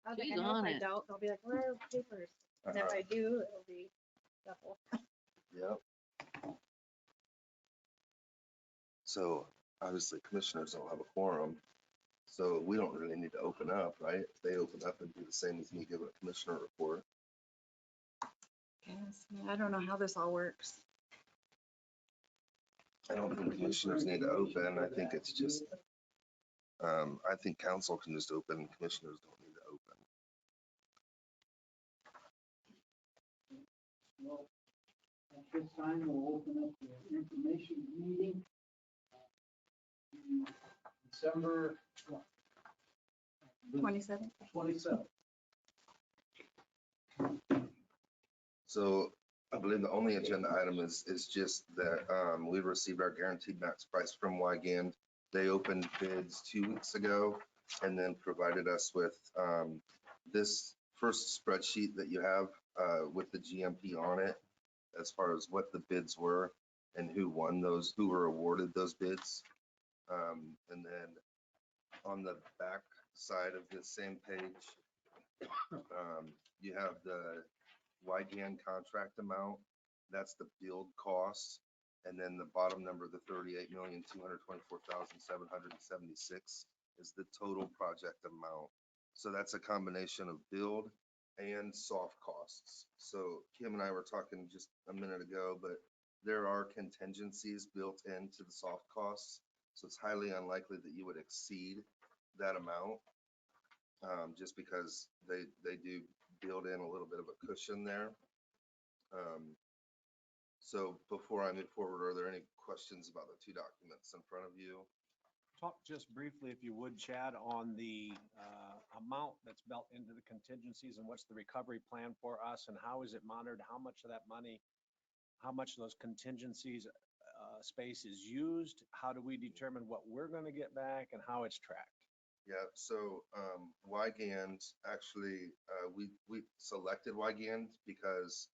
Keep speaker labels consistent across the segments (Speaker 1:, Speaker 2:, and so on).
Speaker 1: I was like,
Speaker 2: She's
Speaker 1: I know
Speaker 2: on
Speaker 1: if I
Speaker 2: it.
Speaker 1: don't, they'll be like, where are the papers? And if I do, it'll be double.
Speaker 3: Yep. So obviously commissioners don't have a quorum, so we don't really need to open up, right? If they open up and do the same as me giving a commissioner report.
Speaker 1: Yes, I don't know how this all works.
Speaker 3: I don't think commissioners need to open. I think it's just, I think council can just open, commissioners don't need to open.
Speaker 4: Well, at this time, we'll open up the information meeting. December
Speaker 1: 27.
Speaker 4: 27th.
Speaker 3: So I believe the only agenda item is just that we received our guaranteed max price from Wigand. They opened bids 2 weeks ago and then provided us with this first spreadsheet that you have with the GMP on it, as far as what the bids were and who won those, who were awarded those bids. And then on the back side of this same page, you have the Wigand contract amount, that's the build cost. And then the bottom number, the 38,224,776 is the total project amount. So that's a combination of build and soft costs. So Kim and I were talking just a minute ago, but there are contingencies built into the soft costs. So it's highly unlikely that you would exceed that amount, just because they do build in a little bit of a cushion there. So before I move forward, are there any questions about the two documents in front of you?
Speaker 5: Talk just briefly, if you would, Chad, on the amount that's built into the contingencies and what's the recovery plan for us and how is it monitored? How much of that money, how much of those contingencies space is used? How do we determine what we're going to get back and how it's tracked?
Speaker 3: Yeah, so Wigand, actually, we selected Wigand because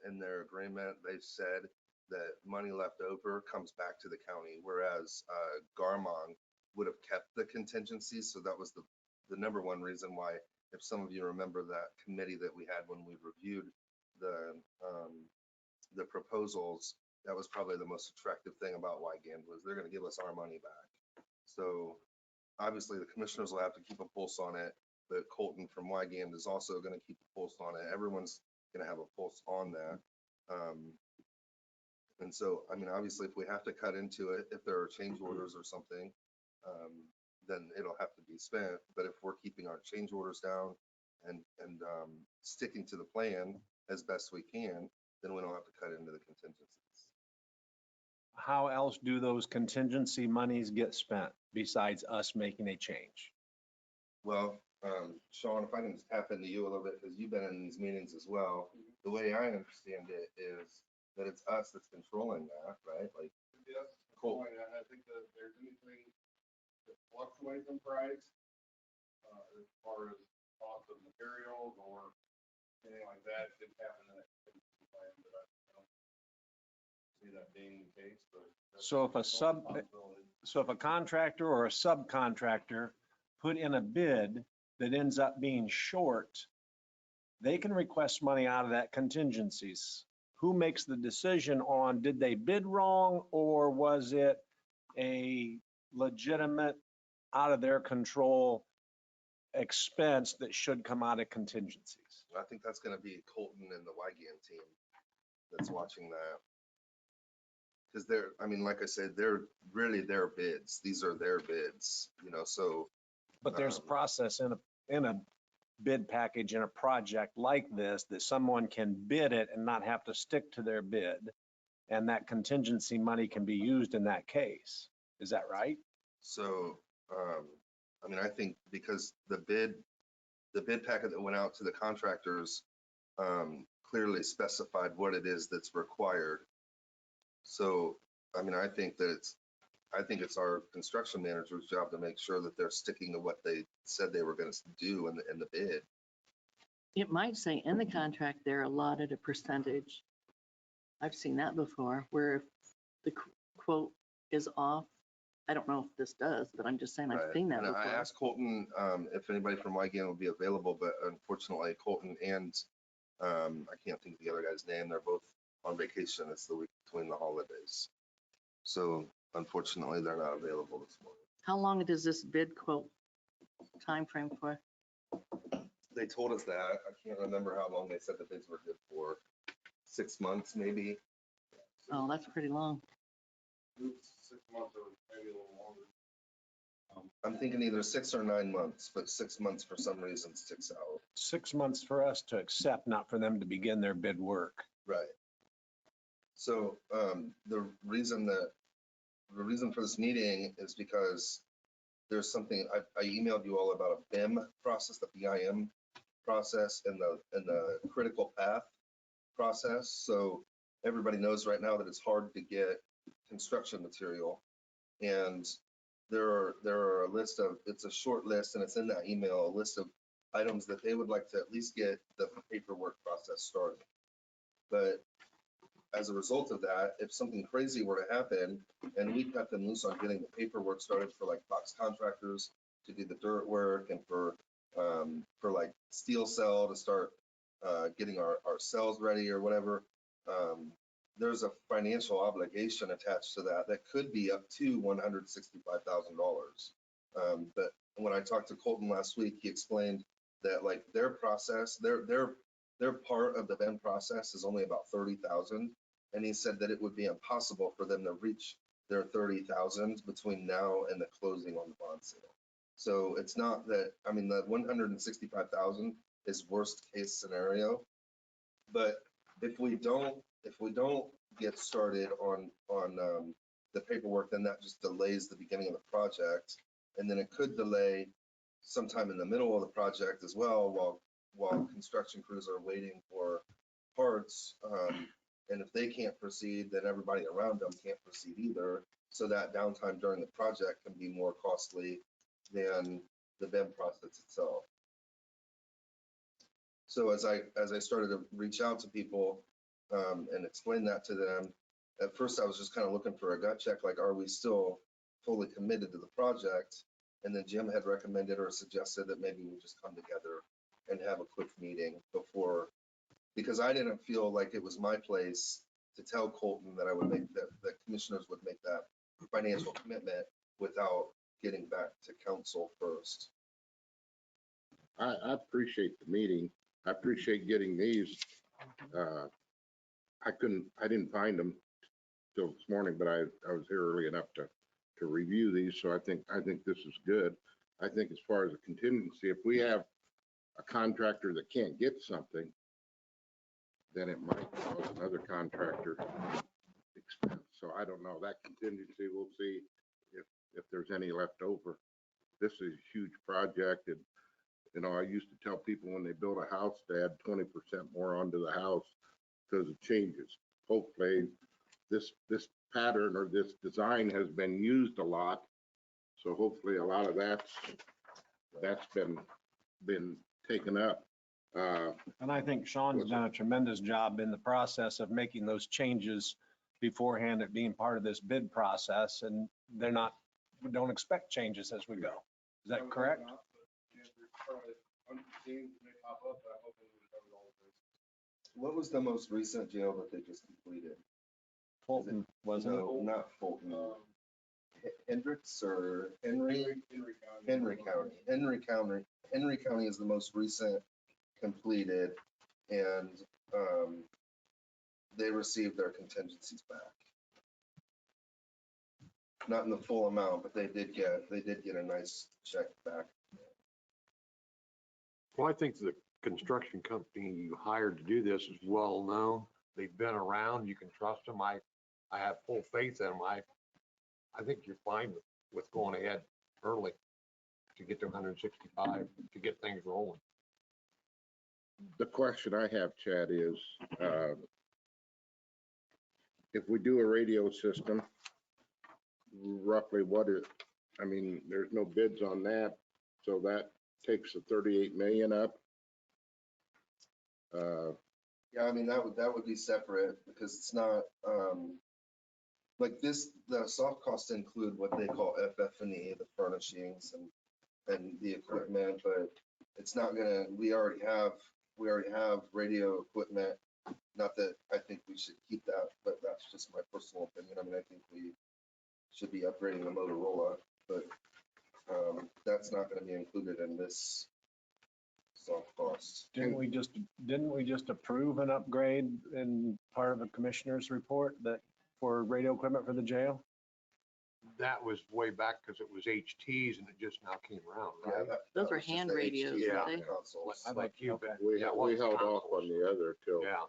Speaker 3: in their agreement, they've said that money left over comes back to the county, whereas Garmong would have kept the contingencies. So that was the number one reason why, if some of you remember that committee that we had when we reviewed the proposals, that was probably the most attractive thing about Wigand was they're going to give us our money back. So obviously the commissioners will have to keep a pulse on it, but Colton from Wigand is also going to keep a pulse on it. Everyone's going to have a pulse on that. And so, I mean, obviously, if we have to cut into it, if there are change orders or something, then it'll have to be spent. But if we're keeping our change orders down and sticking to the plan as best we can, then we don't have to cut into the contingencies.
Speaker 5: How else do those contingency monies get spent besides us making a change?
Speaker 3: Well, Sean, if I can just tap into you a little bit, because you've been in these meetings as well. The way I understand it is that it's us that's controlling that, right? Like,
Speaker 6: Yes,
Speaker 3: cool.
Speaker 6: and I think that if there's anything that fluctuates in price, as far as cost of materials or anything like that, it could happen in that contingency plan, but I don't see that being the case, but.
Speaker 5: So if a contractor or a subcontractor put in a bid that ends up being short, they can request money out of that contingencies. Who makes the decision on, did they bid wrong or was it a legitimate, out of their control expense that should come out of contingencies?
Speaker 3: I think that's going to be Colton and the Wigand team that's watching that. Because they're, I mean, like I said, they're really their bids. These are their bids, you know, so.
Speaker 5: But there's a process in a bid package in a project like this that someone can bid it and not have to stick to their bid. And that contingency money can be used in that case. Is that right?
Speaker 3: So, I mean, I think because the bid packet that went out to the contractors clearly specified what it is that's required. So, I mean, I think it's our construction manager's job to make sure that they're sticking to what they said they were going to do in the bid.
Speaker 2: It might say in the contract they're allotted a percentage. I've seen that before, where if the quote is off I don't know if this does, but I'm just saying I've
Speaker 3: Right.
Speaker 2: seen that
Speaker 3: And I
Speaker 2: before.
Speaker 3: asked Colton if anybody from Wygan would be available, but unfortunately Colton and I can't think of the other guy's name. They're both on vacation. It's the week between the holidays. So unfortunately, they're not available this morning.
Speaker 2: How long does this bid quote timeframe for?
Speaker 3: They told us that. I can't remember how long they said the bids were good for. 6 months, maybe.
Speaker 2: Oh, that's pretty long.
Speaker 6: 6 months or maybe a little longer.
Speaker 3: I'm thinking either 6 or 9 months, but 6 months for some reason sticks out.
Speaker 5: 6 months for us to accept, not for them to begin their bid work.
Speaker 3: Right. So the reason for this meeting is because there's something, I emailed you all about a BIM process, the BIM process and the critical path process. So everybody knows right now that it's hard to get construction material. And there are a list of, it's a short list and it's in that email, a list of items that they would like to at least get the paperwork process started. But as a result of that, if something crazy were to happen and we cut them loose on getting the paperwork started for like box contractors to do the dirt work and for like steel cell to start getting our cells ready or whatever, there's a financial obligation attached to that that could be up to $165,000. But when I talked to Colton last week, he explained that like their process, their part of the BIM process is only about 30,000. And he said that it would be impossible for them to reach their 30,000 between now and the closing on the bond sale. So it's not that, I mean, the 165,000 is worst case scenario. But if we don't get started on the paperwork, then that just delays the beginning of the project. And then it could delay sometime in the middle of the project as well while construction crews are waiting for parts. And if they can't proceed, then everybody around them can't proceed either. So that downtime during the project can be more costly than the BIM process itself. So as I started to reach out to people and explain that to them, at first I was just kind of looking for a gut check, like, are we still fully committed to the project? And then Jim had recommended or suggested that maybe we just come together and have a quick meeting before, because I didn't feel like it was my place to tell Colton that I would make that commissioners would make that financial commitment without getting back to council first.
Speaker 7: I appreciate the meeting. I appreciate getting these. I didn't find them till this morning, but I was here early enough to review these. So I think this is good. I think as far as a contingency, if we have a contractor that can't get something, then it might cause another contractor expense. So I don't know. That contingency, we'll see if there's any left over. This is a huge project. And, you know, I used to tell people when they build a house, they add 20% more onto the house because it changes. Hopefully this pattern or this design has been used a lot. So hopefully a lot of that's been taken up.
Speaker 5: And I think Sean's done a tremendous job in the process of making those changes beforehand at being part of this bid process. And we don't expect changes as we go. Is that correct?
Speaker 3: What was the most recent jail that they just completed?
Speaker 5: Fulton, wasn't it?
Speaker 3: No, not Fulton. Hendricks or Henry? Henry County. Henry County is the most recent completed, and they received their contingencies back. Not in the full amount, but they did get a nice check back.
Speaker 8: Well, I think the construction company you hired to do this is well known. They've been around. You can trust them. I have full faith in them. I think you're fine with going ahead early to get to 165 to get things rolling.
Speaker 7: The question I have, Chad, is if we do a radio system, roughly what is, I mean, there's no bids on that. So that takes the 38 million up.
Speaker 3: Yeah, I mean, that would be separate because it's not, like this, the soft costs include what they call FF&E, the furnishings and the equipment, but it's not gonna, we already have radio equipment. Not that I think we should keep that, but that's just my personal opinion. I mean, I think we should be upgrading the Motorola, but that's not gonna be included in this soft cost.
Speaker 5: Didn't we just approve an upgrade in part of a commissioner's report that for radio equipment for the jail?
Speaker 8: That was way back because it was HTs and it just now came around,
Speaker 3: Yeah,
Speaker 8: right?
Speaker 2: Those
Speaker 3: that
Speaker 2: were
Speaker 3: was just
Speaker 2: hand
Speaker 3: the
Speaker 2: radios,
Speaker 3: HT
Speaker 8: weren't
Speaker 2: they?
Speaker 3: consoles.
Speaker 8: I like you, but.
Speaker 7: We
Speaker 8: yeah, it
Speaker 7: we
Speaker 8: wasn't
Speaker 7: held off
Speaker 8: consoles.
Speaker 7: on the other till
Speaker 8: Yeah,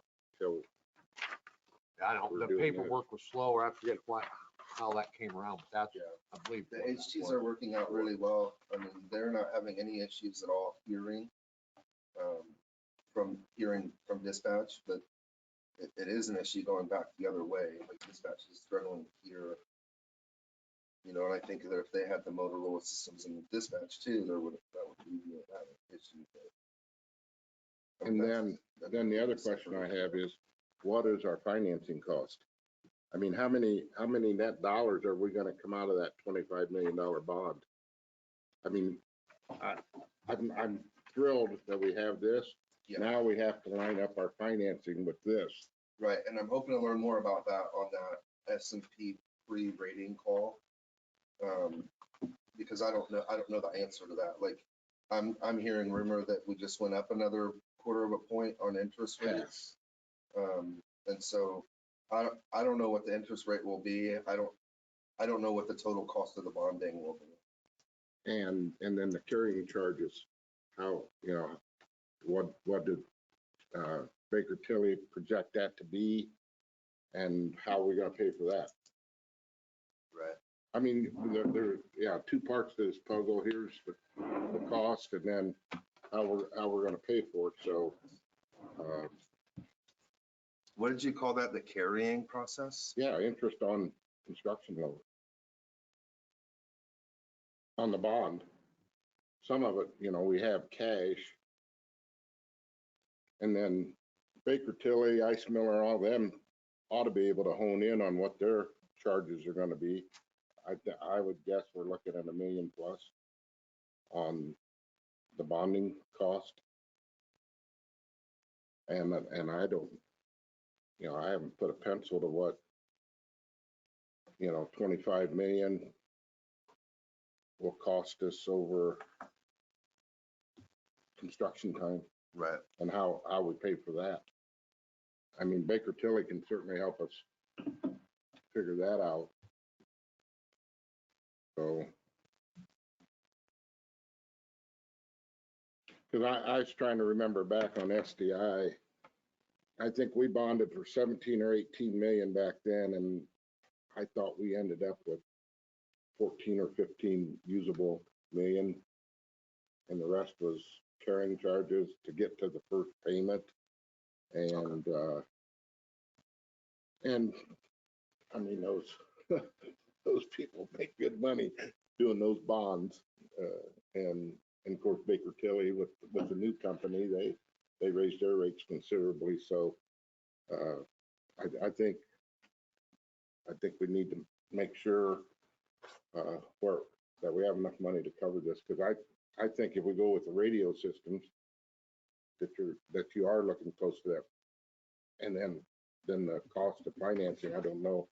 Speaker 8: I don't,
Speaker 7: We're
Speaker 8: the
Speaker 7: doing that.
Speaker 8: paperwork was slower. I forget how that came around, but that's,
Speaker 3: Yeah.
Speaker 8: I believe.
Speaker 3: The
Speaker 8: what that
Speaker 3: HTs
Speaker 8: was.
Speaker 3: are working out really well. I mean, they're not having any issues at all hearing, from hearing from dispatch, but it is an issue going back the other way. Like dispatch is struggling to hear. You know, and I think that if they had the Motorola systems in dispatch too, that would alleviate that issue. but-
Speaker 7: And
Speaker 3: that's-
Speaker 7: then the other question I have is, what is our financing cost? I mean, how many net dollars are we gonna come out of that $25 million bond? I mean, I'm thrilled that we have this.
Speaker 3: Yeah.
Speaker 7: Now we have to line up our financing with this.
Speaker 3: Right, and I'm hoping to learn more about that on that S&P pre-rating call. Because I don't know the answer to that. Like, I'm hearing rumor that we just went up another quarter of a point on interest rates. And so I don't know what the interest rate will be. I don't know what the total cost of the bonding will be.
Speaker 7: And then the carrying charges, how, what did Baker Tilly project that to be? And how are we gonna pay for that?
Speaker 3: Right.
Speaker 7: I mean, there, two parts to this puzzle. Here's the cost and then how we're gonna pay for it. So,
Speaker 3: What did you call that? The carrying process?
Speaker 7: yeah, interest on construction loan. On the bond. Some of it, we have cash. And then Baker Tilly, Ice Miller, all them ought to be able to hone in on what their charges are gonna be. I would guess we're looking at $1 million plus on the bonding cost. And I don't, I haven't put a pencil to what, 25 million will cost us over construction time
Speaker 3: Right.
Speaker 7: and how we pay for that. I mean, Baker Tilly can certainly help us figure that out. So, because I was trying to remember back on SDI, I think we bonded for 17 or 18 million back then, and I thought we ended up with 14 or 15 usable million, and the rest was carrying charges to get to the first payment. And I mean, those people make good money doing those bonds. And of course, Baker Tilly with the new company, they raised their rates considerably. So I think we need to make sure that we have enough money to cover this, because I think if we go with the radio systems, that you are looking close to that. And then the cost of financing, I don't know.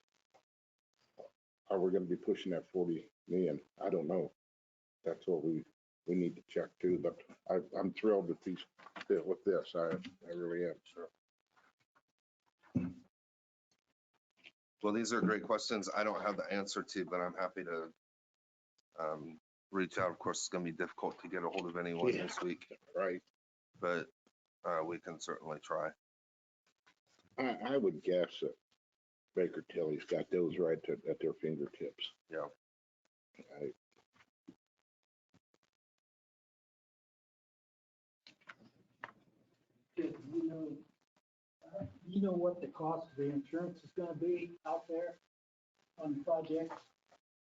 Speaker 7: Are we gonna be pushing that 40 million? I don't know. That's what we need to check too, but I'm thrilled with this. I really am.
Speaker 3: Sure. Well, these are great questions. I don't have the answer to, but I'm happy to reach out. Of course, it's gonna be difficult to get a hold of anyone this week,
Speaker 7: Right.
Speaker 3: but we can certainly try.
Speaker 7: I would guess that Baker Tilly's got those right at their fingertips.
Speaker 3: Yeah.
Speaker 4: You know what the cost of the insurance is gonna be out there on the project?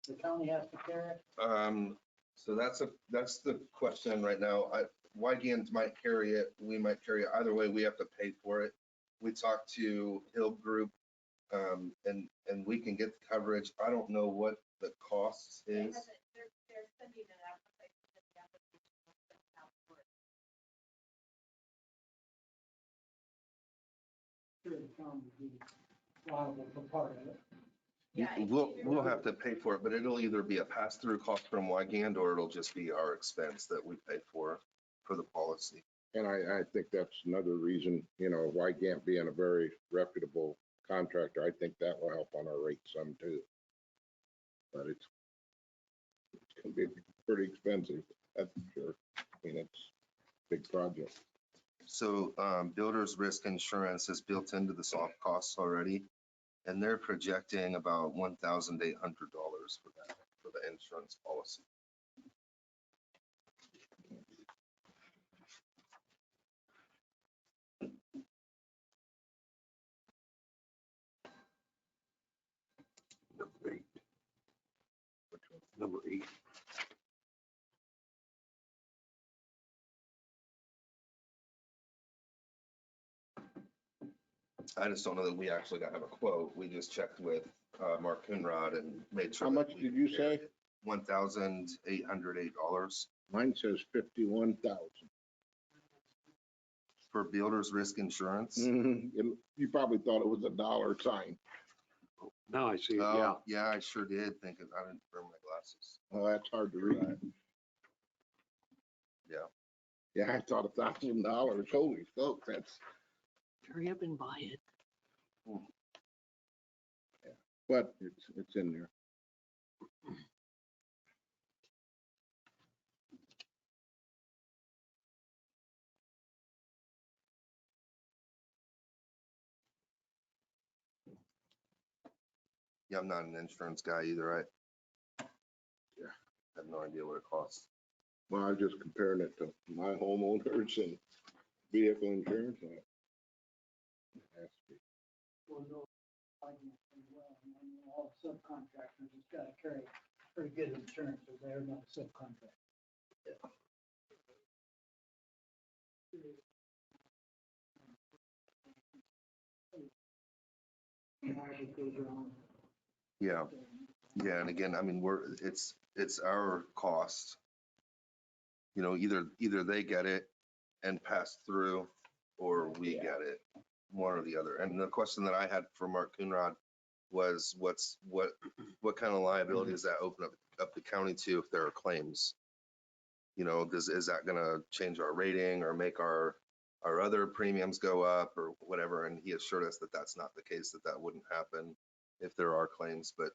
Speaker 4: The county has to carry it?
Speaker 3: So that's the question right now. Wygand might carry it, we might carry it. Either way, we have to pay for it. We talked to Hill Group And we can get the coverage. I don't know what the cost is.
Speaker 1: They're sending it out. But they put the application out for it.
Speaker 4: Sure, the town would be liable for part of it.
Speaker 1: Yeah, it's
Speaker 3: We'll
Speaker 1: either-
Speaker 3: have to pay for it, but it'll either be a pass-through cost from Wygand or it'll just be our expense that we pay for the policy.
Speaker 7: And I think that's another reason, Wygant being a very reputable contractor, I think that will help on our rate some too. But it's gonna be pretty expensive, that's for sure. I mean, it's a big project.
Speaker 3: So builder's risk insurance is built into the soft costs already, and they're projecting about $1,800 for the insurance policy.
Speaker 8: Number 8. Number 8.
Speaker 3: I just don't know that we actually got to have a quote. We just checked with Mark Coonrod and made sure.
Speaker 7: How
Speaker 3: that
Speaker 7: much
Speaker 3: we
Speaker 7: did you say?
Speaker 3: $1,808
Speaker 7: Mine says 51,000.
Speaker 3: for builder's risk insurance.
Speaker 7: You probably thought it was a dollar sign.
Speaker 8: Now I see it, yeah.
Speaker 3: Oh, yeah, I sure did think it. I didn't wear my glasses.
Speaker 7: Well, that's hard to read.
Speaker 3: Yeah.
Speaker 7: Yeah, I thought $1,000. Holy smokes, that's,
Speaker 2: Hurry up and buy it.
Speaker 7: but it's in there.
Speaker 3: Yeah, I'm not an insurance guy either. I have no idea what it costs.
Speaker 7: Well, I was just comparing it to my homeowners and vehicle insurance. It has to be.
Speaker 4: Well, no, Wygant as well. And I know all subcontractors has got to carry pretty good insurance, or they're not a subcontractor.
Speaker 3: Yeah. Yeah, and again, I mean, it's our cost. Either they get it and pass through, or we get it, one or the other. And the question that I had for Mark Coonrod was, what kind of liability does that open up the county to if there are claims? Is that gonna change our rating or make our other premiums go up or whatever? And he assured us that that's not the case, that wouldn't happen if there are claims. But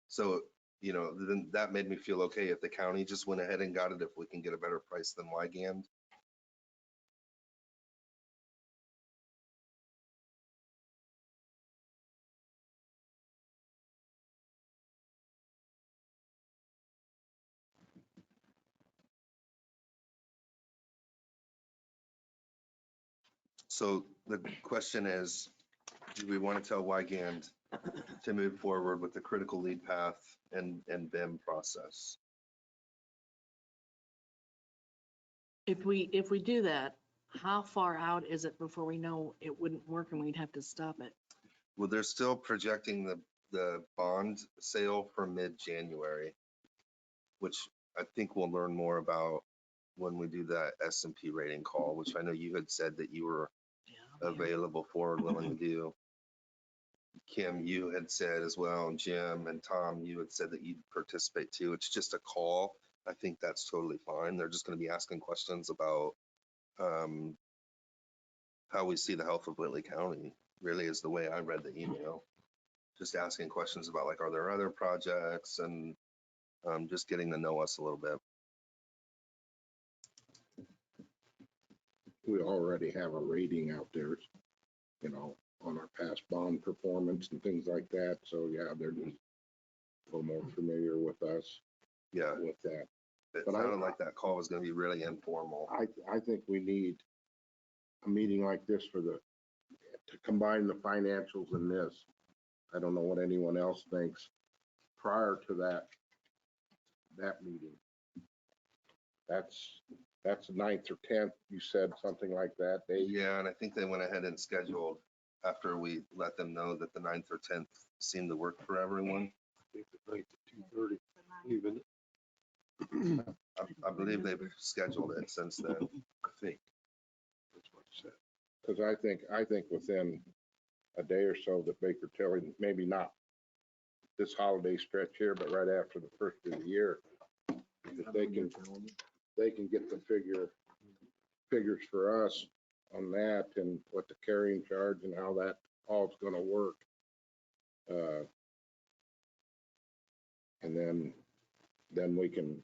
Speaker 3: so, then that made me feel okay if the county just went ahead and got it, if we can get a better price than Wygand. So the question is, do we want to tell Wygand to move forward with the critical lead path and BIM process?
Speaker 2: If we do that, how far out is it before we know it wouldn't work and we'd have to stop it?
Speaker 3: Well, they're still projecting the bond sale for mid-January, which I think we'll learn more about when we do that S&P rating call, which I know you had said that you were
Speaker 2: Yeah.
Speaker 3: available for and willing to do. Kim, you had said as well, and Jim and Tom, you had said that you'd participate too. It's just a call. I think that's totally fine. They're just going to be asking questions about how we see the health of Whitley County, really is the way I read the email. Just asking questions about, like, are there other projects, and just getting to know us a little bit.
Speaker 7: We already have a rating out there, on our past bond performance and things like that. So yeah, they're just a little more familiar with us
Speaker 3: Yeah,
Speaker 7: with that.
Speaker 3: it
Speaker 7: But
Speaker 3: sounded like that call was going to be really informal.
Speaker 7: I think we need a meeting like this to combine the financials in this. I don't know what anyone else thinks prior to that meeting. That's the 9th or 10th, you said something like that.
Speaker 3: Yeah, and I think they went ahead and scheduled after we let them know that the 9th or 10th seemed to work for everyone.
Speaker 8: I think the 9th at 2:30, even.
Speaker 3: I believe they've scheduled it since then.
Speaker 8: I think. That's what it said.
Speaker 7: Because I think within a day or so that Baker Tilly, maybe not this holiday stretch here, but right after the first of the year, if they can get the figures for us on that and what the carrying charge and how that all is gonna work. And then we can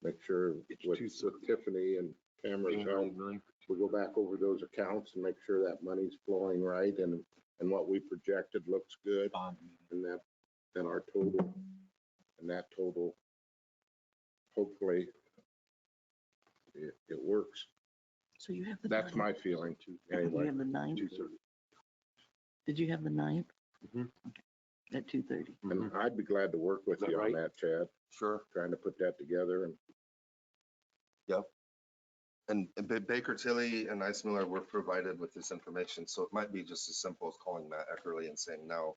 Speaker 7: make sure with Tiffany and Tamara's help, we go back over those accounts and make sure that money's flowing right and what we projected looks good. And that, then our total, and that total, hopefully, it works.
Speaker 2: So you have the.
Speaker 7: That's
Speaker 2: 9th.
Speaker 7: my feeling too,
Speaker 2: You
Speaker 7: anyway.
Speaker 2: have the 9th?
Speaker 8: 2:30.
Speaker 2: Did you have the 9th?
Speaker 8: Mhm.
Speaker 2: Okay. At 2:30.
Speaker 7: And I'd be glad to work with
Speaker 8: Is that
Speaker 7: you on
Speaker 8: right?
Speaker 7: that, Chad,
Speaker 3: Sure.
Speaker 7: trying to put that together and
Speaker 3: And Baker Tilly and Ice Miller were provided with this information, so it might be just as simple as calling Matt Eckerly and saying, now,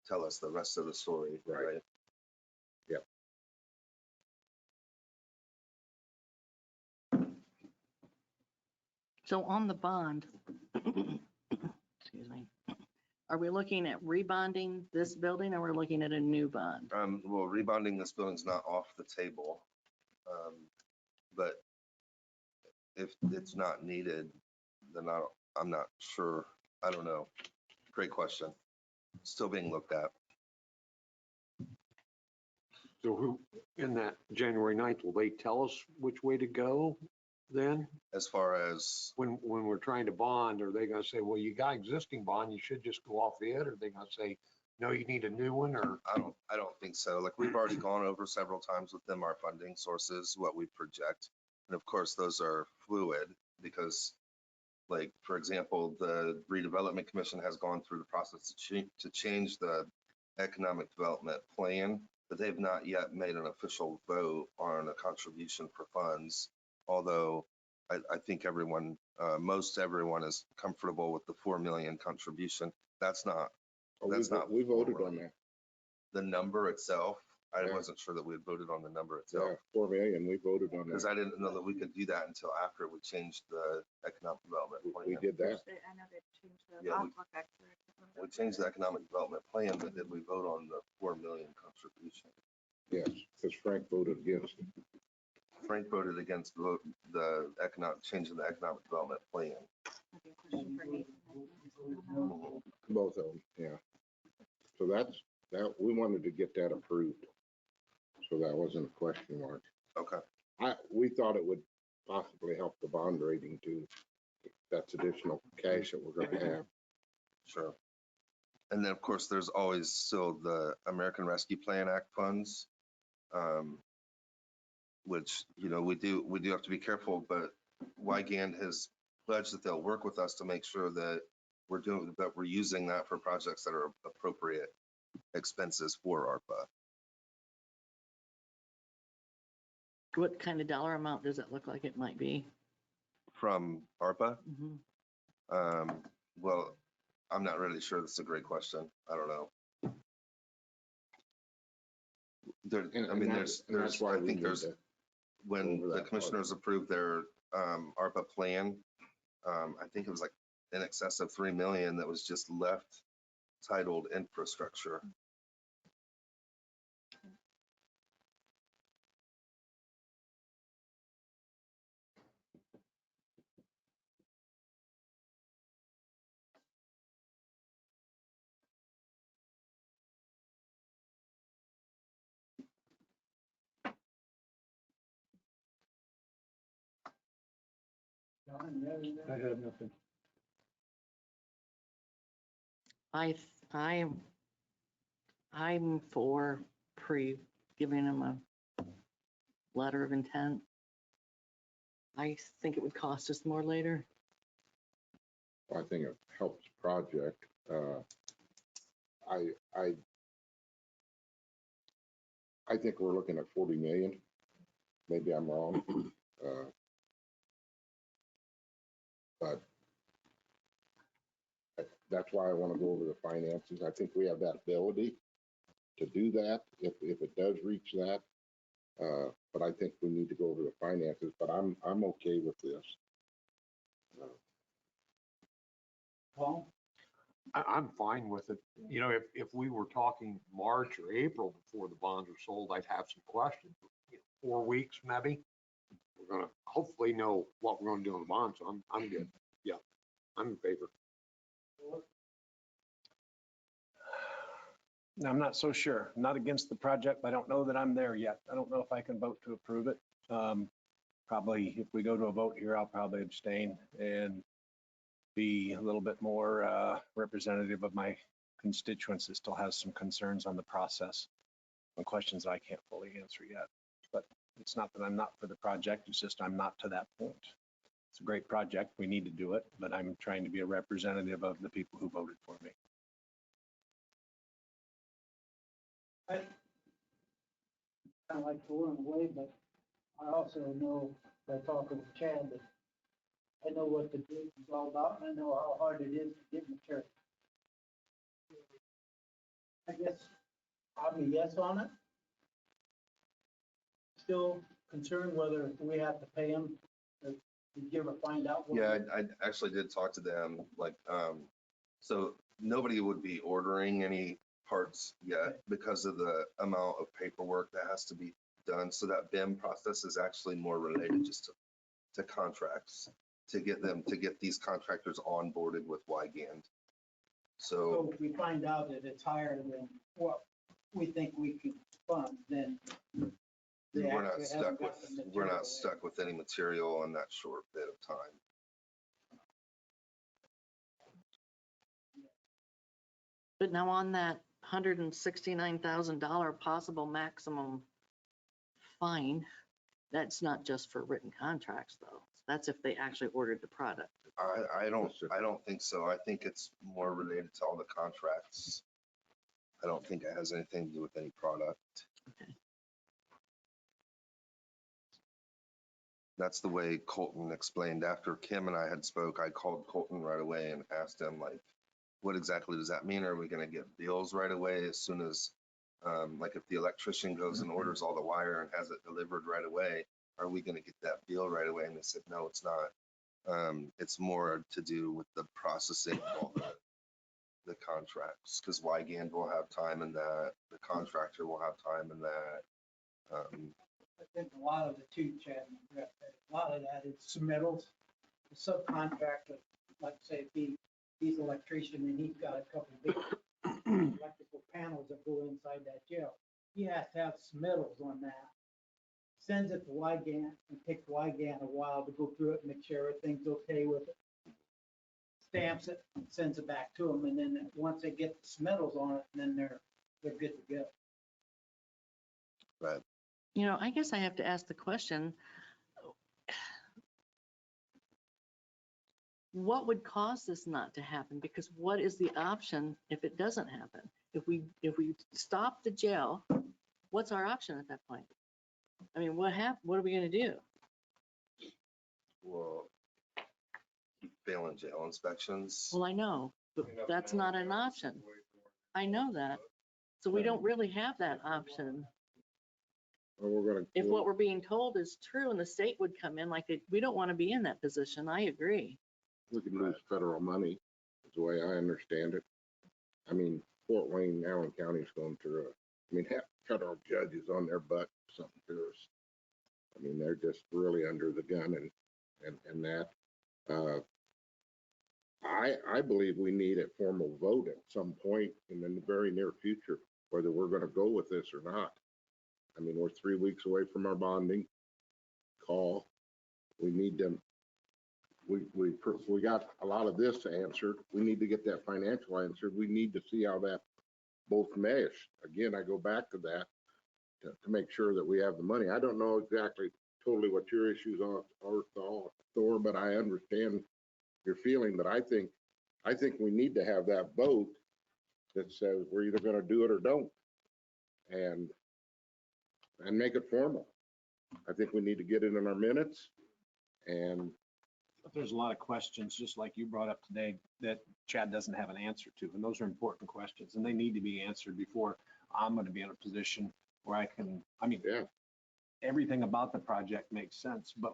Speaker 3: tell us the rest of the story,
Speaker 7: Right.
Speaker 3: right?
Speaker 7: Yep.
Speaker 2: So on the bond, excuse me, are we looking at rebonding this building or we're looking at a new bond?
Speaker 3: Well, rebonding this building's not off the table. But if it's not needed, then I'm not sure. I don't know. Great question. Still being looked at.
Speaker 8: So who, in that January 9th, will they tell us which way to go then?
Speaker 3: As far as,
Speaker 8: When we're trying to bond, are they gonna say, well, you got existing bond, you should just go off it? Or are they gonna say, no, you need a new one? Or,
Speaker 3: I don't think so. Like, we've already gone over several times with them, our funding sources, what we project. And of course, those are fluid because, like, for example, the redevelopment commission has gone through the process to change the economic development plan, but they've not yet made an official vote on a contribution for funds. Although I think everyone, most everyone is comfortable with the 4 million contribution. That's not, that's not
Speaker 7: we voted on
Speaker 3: formally.
Speaker 7: that.
Speaker 3: The number itself, I
Speaker 7: Yeah.
Speaker 3: wasn't sure that we had voted on the number
Speaker 7: Yeah,
Speaker 3: itself.
Speaker 7: 4 million, we voted on
Speaker 3: Because
Speaker 7: that.
Speaker 3: I didn't know that we could do that until after we changed the economic development plan.
Speaker 7: We did that.
Speaker 1: I know they changed the,
Speaker 3: Yeah,
Speaker 1: I'll
Speaker 3: we-
Speaker 1: look back through it.
Speaker 3: We changed the economic development plan, but did we vote on the 4 million contribution?
Speaker 7: Yes, because Frank voted against it.
Speaker 3: Frank voted against the economic, changing the economic development plan.
Speaker 1: That'd be a question for Nathan.
Speaker 7: Both of them, yeah. So that, we wanted to get that approved. So that wasn't a question mark.
Speaker 3: Okay,
Speaker 7: We thought it would possibly help the bond rating too. That's additional cash that we're gonna have.
Speaker 3: sure. And then, of course, there's always still the American Rescue Plan Act funds, which, you know, we do have to be careful, but Wygand has pledged that they'll work with us to make sure that we're using that for projects that are appropriate expenses for ARPA.
Speaker 2: What kind of dollar amount does it look like it might be?
Speaker 3: From ARPA?
Speaker 2: Mhm.
Speaker 3: Well, I'm not really sure. That's a great question. I don't know. There,
Speaker 7: And
Speaker 3: I mean,
Speaker 7: that's
Speaker 3: there's,
Speaker 7: why
Speaker 3: I
Speaker 7: we
Speaker 3: think
Speaker 7: need
Speaker 3: there's,
Speaker 7: to
Speaker 3: when
Speaker 7: over
Speaker 3: the
Speaker 7: that part.
Speaker 3: commissioners approved their ARPA plan, I think it was like in excess of 3 million that was just left titled infrastructure.
Speaker 4: John, you have anything?
Speaker 5: I have nothing.
Speaker 2: I'm for giving them a letter of intent. I think it would cost us more later.
Speaker 7: I think it helps the project. I think we're looking at 40 million. Maybe I'm wrong. But that's why I want to go over the finances. I think we have that ability to do that if it does reach that. But I think we need to go over the finances, but I'm okay with this.
Speaker 4: Paul?
Speaker 8: I'm fine with it. You know, if we were talking March or April before the bonds are sold, I'd have some questions. 4 weeks maybe. We're gonna hopefully know what we're gonna do on the bonds. So I'm good. Yeah, I'm in favor.
Speaker 5: I'm not so sure. I'm not against the project, but I don't know that I'm there yet. I don't know if I can vote to approve it. Probably if we go to a vote here, I'll probably abstain and be a little bit more representative of my constituents that still has some concerns on the process and questions that I can't fully answer yet. But it's not that I'm not for the project, it's just I'm not to that point. It's a great project, we need to do it, but I'm trying to be a representative of the people who voted for me.
Speaker 4: I kind of like pulling away, but I also know by talking with Chad that I know what the bid is all about, and I know how hard it is to get material. I guess I'm a yes on it. Still concerned whether we have to pay them. Did you ever find out? what-
Speaker 3: Yeah, I actually did talk to them, like, so nobody would be ordering any parts yet because of the amount of paperwork that has to be done. So that BIM process is actually more related just to contracts, to get these contractors onboarded with Wygand. So
Speaker 4: So if we find out that it's higher than what we think we can fund, then they
Speaker 3: we're not
Speaker 4: actually
Speaker 3: stuck
Speaker 4: haven't
Speaker 3: with,
Speaker 4: got the
Speaker 3: we're
Speaker 4: material
Speaker 3: not
Speaker 4: in.
Speaker 3: stuck with any material in that short bit of time.
Speaker 2: But now on that $169,000 possible maximum fine, that's not just for written contracts though. That's if they actually ordered the product.
Speaker 3: I don't think so. I think it's more related to all the contracts. I don't think it has anything to do with any product.
Speaker 2: Okay.
Speaker 3: That's the way Colton explained. After Kim and I had spoke, I called Colton right away and asked him, like, what exactly does that mean? Are we gonna get bills right away as soon as, like if the electrician goes and orders all the wire and has it delivered right away, are we gonna get that bill right away? And they said, no, it's not. It's more to do with the processing of all the contracts, because Wygand will have time in that, the contractor will have time in that.
Speaker 4: I think a lot of the too, Chad, a lot of that is submittals. The subcontractor, like say, if he's an electrician and he's got a couple of big electrical panels that go inside that jail, he has to have submittals on that. Sends it to Wygand and takes Wygand a while to go through it and make sure everything's okay with it. Stamps it, sends it back to them, and then once they get the submittals on it, then they're good to go.
Speaker 3: Right.
Speaker 2: You know, I guess I have to ask the question, what would cause this not to happen? Because what is the option if it doesn't happen? If we stop the jail, what's our option at that point? I mean, what are we gonna do?
Speaker 3: Well, keep failing jail inspections.
Speaker 2: Well, I know, but that's not an option. I know that. So we don't really have that option.
Speaker 7: Well, we're gonna.
Speaker 2: If what we're being told is true and the state would come in we don't want to be in that position. I agree.
Speaker 7: We could lose federal money, is the way I understand it. I mean, Fort Wayne, Allen County's going through half federal judges on their butt, something to us. I mean, they're just really under the gun and that. I believe we need a formal vote at some point in the very near future, whether we're gonna go with this or not. I mean, we're 3 weeks away from our bonding call. We need them. We got a lot of this answered. We need to get that financial answered. We need to see how that both mesh. Again, I go back to that to make sure that we have the money. I don't know exactly totally what your issues are, Thor, but I understand your feeling. But I think we need to have that vote that says we're either going to do it or don't, and make it formal. I think we need to get it in our minutes and
Speaker 5: But there's a lot of questions, just like you brought up today, that Chad doesn't have an answer to. And those are important questions and they need to be answered before I'm going to be in a position where I can, I mean,
Speaker 7: Yeah.
Speaker 5: everything about the project makes sense, but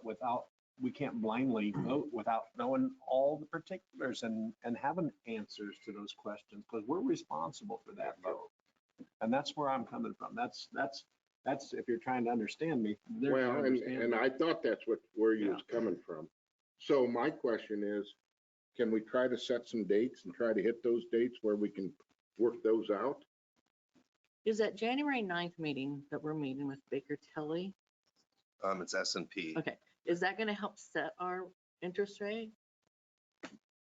Speaker 5: we can't blindly vote without knowing all the particulars and having answers to those questions, because we're responsible for that vote. And that's where I'm coming from. That's if you're trying to understand me. there to
Speaker 7: Well,
Speaker 5: understand
Speaker 7: and
Speaker 5: me.
Speaker 7: I thought that's where you was coming from. So my question is, can we try to set some dates and try to hit those dates where we can work those out?
Speaker 2: Is that January 9th meeting that we're meeting with Baker Tilly?
Speaker 3: It's S&P.
Speaker 2: Okay, is that gonna help set our interest rate?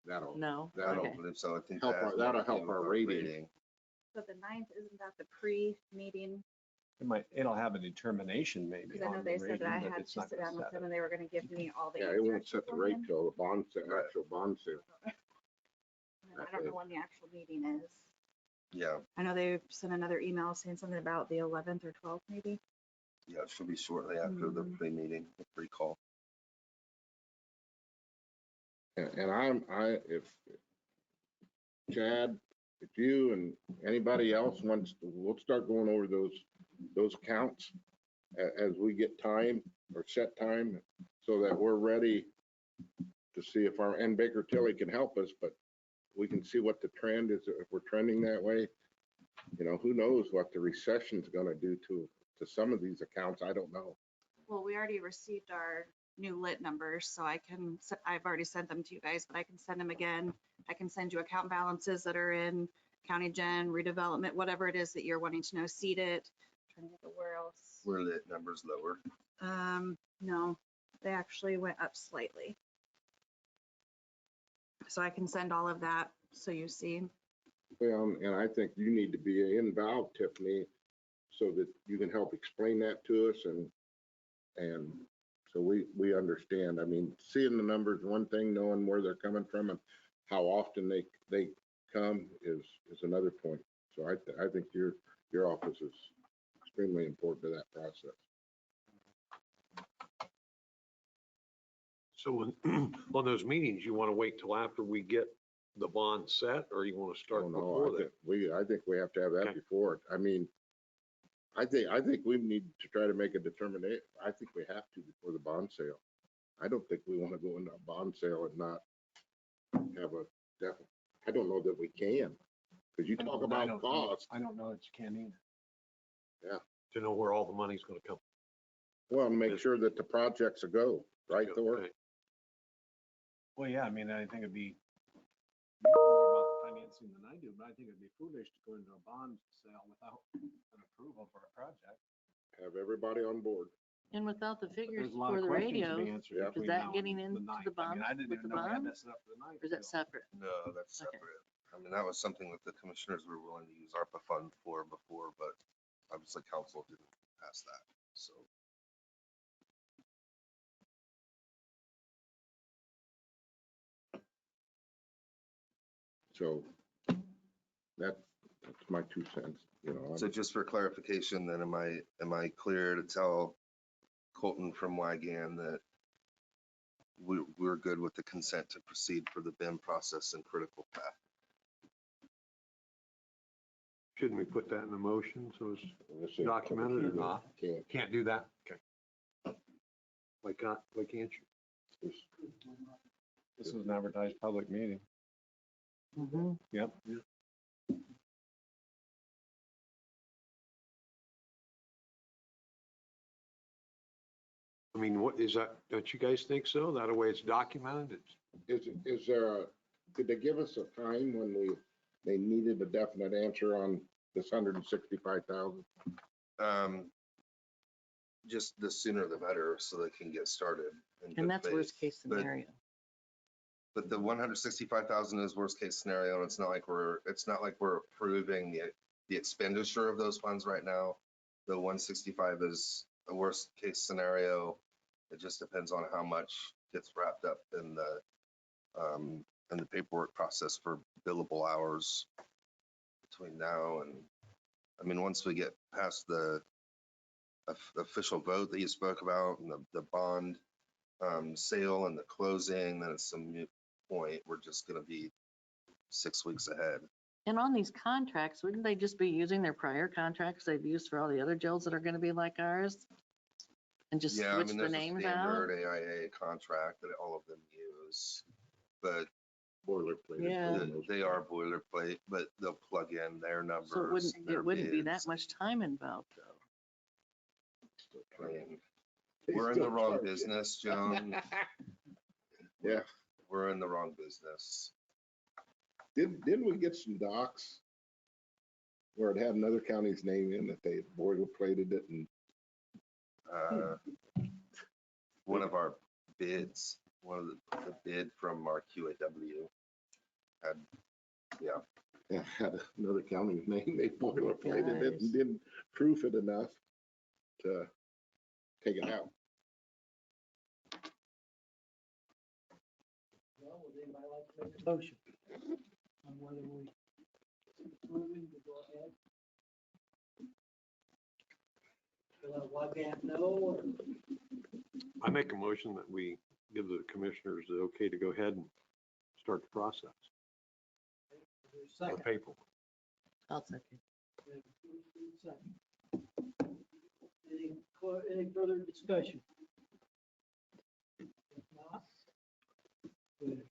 Speaker 7: That'll
Speaker 2: No?
Speaker 3: I don't
Speaker 2: Okay.
Speaker 3: believe so. I think
Speaker 7: Help
Speaker 3: that has
Speaker 7: that'll
Speaker 3: more to do
Speaker 7: help
Speaker 3: with
Speaker 7: our rating.
Speaker 1: So the 9th, isn't that the pre-meeting?
Speaker 5: It'll have a determination maybe.
Speaker 1: Because I know
Speaker 5: on the
Speaker 1: they said
Speaker 5: rating,
Speaker 1: that I
Speaker 5: but
Speaker 1: had
Speaker 5: it's
Speaker 1: to
Speaker 5: not
Speaker 1: sit
Speaker 5: gonna
Speaker 1: down with
Speaker 5: set
Speaker 1: them
Speaker 5: it.
Speaker 1: and they were gonna give me all the
Speaker 7: Yeah, it won't
Speaker 1: answers
Speaker 7: set the
Speaker 1: beforehand.
Speaker 7: rate till the bond,
Speaker 3: Right.
Speaker 7: actual bond sale.
Speaker 1: And I don't know when the actual meeting is.
Speaker 3: Yeah,
Speaker 1: I know they sent another email saying something about the 11th or 12th maybe.
Speaker 3: yeah, it should be shortly after the meeting, the pre-call.
Speaker 7: And if Chad, if you and anybody else wants, we'll start going over those accounts as we get time or set time so that we're ready to see if and Baker Tilly can help us, but we can see what the trend is. If we're trending that way, who knows what the recession's gonna do to some of these accounts. I don't know.
Speaker 1: Well, we already received our new lit numbers, so I've already sent them to you guys, but I can send them again. I can send you account balances that are in county gen, redevelopment, whatever it is that you're wanting to know, seed it. Trying to think of where else.
Speaker 3: Were the numbers lower?
Speaker 1: No, they actually went up slightly. So I can send all of that so you see.
Speaker 7: Well, and I think you need to be involved, Tiffany, so that you can help explain that to us and so we understand. I mean, seeing the numbers, one thing, knowing where they're coming from and how often they come is another point. So I think your office is extremely important to that process.
Speaker 8: So on those meetings, you want to wait till after we get the bond set, or you want to start
Speaker 7: Oh,
Speaker 8: before
Speaker 7: no,
Speaker 8: that?
Speaker 7: I think we have to have that
Speaker 8: Okay.
Speaker 7: before it. I mean, I think we need to try to make a determination. I think we have to before the bond sale. I don't think we want to go into a bond sale and not have a definite. I don't know that we can, because you talk about cost.
Speaker 5: I don't know that you can either.
Speaker 8: To know where all the money's going to come.
Speaker 7: Well, make sure that the projects are go, right, Thor?
Speaker 8: Okay.
Speaker 5: Well, yeah, I mean, I think it'd be, you know more about the financing than I do, but I think it'd be foolish to go into a bond sale without an approval for a project.
Speaker 7: Have everybody on board.
Speaker 2: And without the
Speaker 5: But
Speaker 2: figures
Speaker 5: there's a lot
Speaker 2: for
Speaker 5: of
Speaker 2: the
Speaker 5: questions to
Speaker 2: radios,
Speaker 5: be answered
Speaker 7: Yeah.
Speaker 2: is
Speaker 5: between
Speaker 2: that
Speaker 5: now
Speaker 2: getting
Speaker 5: and the
Speaker 2: into
Speaker 5: 9th.
Speaker 2: the
Speaker 5: I mean, I
Speaker 2: bonds
Speaker 5: didn't
Speaker 2: with
Speaker 5: even
Speaker 2: the
Speaker 5: know we had
Speaker 2: bonds?
Speaker 5: that set up for the 9th.
Speaker 2: Or is that
Speaker 5: so.
Speaker 2: separate?
Speaker 3: No, that's
Speaker 2: Okay.
Speaker 3: separate. I mean, that was something that the commissioners were willing to use ARPA fund for before, but obviously council didn't pass that, so.
Speaker 7: So that's my 2 cents,
Speaker 3: So just for clarification, then am I clear to tell Colton from Wygan that we're good with the consent to proceed for the BIM process and critical path?
Speaker 8: Shouldn't we put that in the motion so it's
Speaker 7: This is-
Speaker 8: documented or not?
Speaker 7: Can't.
Speaker 8: Can't do that? Okay. Why can't you?
Speaker 5: This was an advertised public meeting.
Speaker 2: Mhm.
Speaker 5: Yep.
Speaker 8: I mean, what is that? Don't you guys think so? That way it's documented.
Speaker 7: Is there did they give us a time when they needed a definite answer on this 165,000?
Speaker 3: Just the sooner the better, so they can get started. in good
Speaker 2: And that's worst
Speaker 3: faith.
Speaker 2: case scenario.
Speaker 3: But the 165,000 is worst case scenario, and it's not like we're approving the expenditure of those funds right now. The 165 is a worst case scenario. It just depends on how much gets wrapped up in the paperwork process for billable hours between now and, I mean, once we get past the official vote that you spoke about and the bond sale and the closing, then it's some new point. We're just gonna be 6 weeks ahead.
Speaker 2: And on these contracts, wouldn't they just be using their prior contracts they've used for all the other jails that are gonna be like ours? And just
Speaker 3: Yeah, I
Speaker 2: switch
Speaker 3: mean,
Speaker 2: the
Speaker 3: there's a
Speaker 2: names out?
Speaker 3: standard AIA contract that all of them use, but
Speaker 7: Boilerplate.
Speaker 2: Yeah.
Speaker 3: they are boilerplate, but they'll plug in their numbers.
Speaker 2: So
Speaker 3: and their
Speaker 2: it wouldn't be that
Speaker 3: bids.
Speaker 2: much time involved though.
Speaker 3: I mean, we're in the wrong business, Joan.
Speaker 7: Yeah.
Speaker 3: We're in the wrong business.
Speaker 7: Didn't we get some docs where it had another county's name in that they boilerplated it and
Speaker 3: One of our bids, one of the bid from our QAW had, yeah,
Speaker 7: had another county's name, they boilerplated it
Speaker 2: Guys.
Speaker 7: and didn't proof it enough to take it out.
Speaker 4: Well, would anybody like to make a motion on whether we approving to go ahead? Let Wygant know, or
Speaker 8: I make a motion that we give the commissioners the okay to go ahead and start the process.
Speaker 4: there's a
Speaker 8: The
Speaker 4: second.
Speaker 8: paperwork.
Speaker 2: I'll second.
Speaker 4: Second. Any further discussion? If not, good.